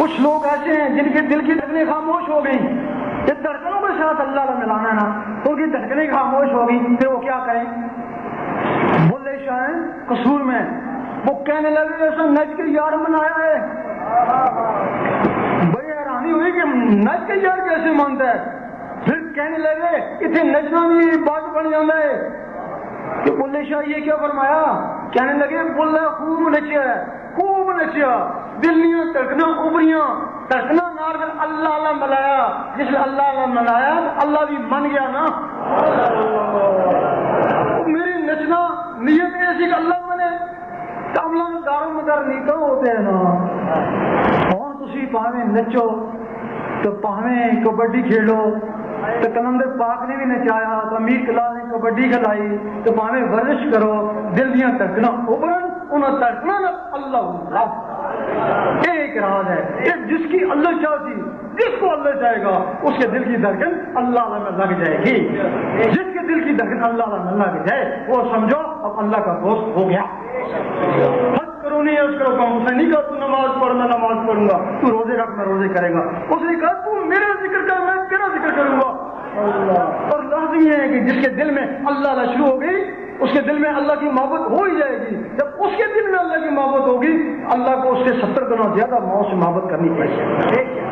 کچھ لوگ ایسے ہیں جن کے دل کی دھڑکنیں خاموش ہو گئی، یہ دھڑکنوں کے ساتھ اللہ نے ملانا نا، ان کی دھڑکنیں خاموش ہو گئی، پھر وہ کیا کریں؟ بلے شاہ قصور میں وہ کہنے لگے ایسا نچ کے یار منایا ہے، بڑی حیرانی ہوئی کہ نچ کے یار کیسے مانتا ہے؟ پھر کہنے لگے اتنے نچنا بھی بات بن جاتا ہے کہ بلے شاہ یہ کیا فرمایا؟ کہنے لگے بلا خوب نچیا ہے، خوب نچیا، دلیاں تڑکنا ابریاں، تڑکنا نار میں اللہ اللہ ملایا، جس نے اللہ اللہ ملایا اللہ بھی من گیا نا۔ میری نچنا نیت ایسی کہ اللہ بنے، کاملا دارو مدار نیتا ہوتے ہیں نا۔ اور تسی پاویں نچو تو پاویں کبڈی کھیلو، تو کلندر پاک نے بھی نچایا، تو امیر کلال نے کبڈی کھلائی، تو پاویں ورزش کرو، دل دیاں تڑکنا ابرن، انہاں تڑکنا نا اللہ۔ ایک راز ہے جس کی اللہ چاہتی، جس کو اللہ چاہے گا اس کے دل کی دھڑکن اللہ میں لگ جائے گی، جس کے دل کی دھڑکن اللہ میں لگ جائے وہ سمجھو اب اللہ کا دوست ہو گیا۔ حج کرو نہیں حج کرو، اس نے نہیں کہا تو نماز پڑھ میں نماز پڑھوں گا، تو روزے رکھ میں روزے کرے گا، اس نے کہا تو میرا ذکر کر میں تیرا ذکر کروں گا۔ اور لازمی ہے کہ جس کے دل میں اللہ شروع ہو گئی اس کے دل میں اللہ کی محبت ہو ہی جائے گی۔ جب اس کے دل میں اللہ کی محبت ہوگی اللہ کو اس سے 70 گنا زیادہ ماؤں سے محبت کرنی پڑے گی۔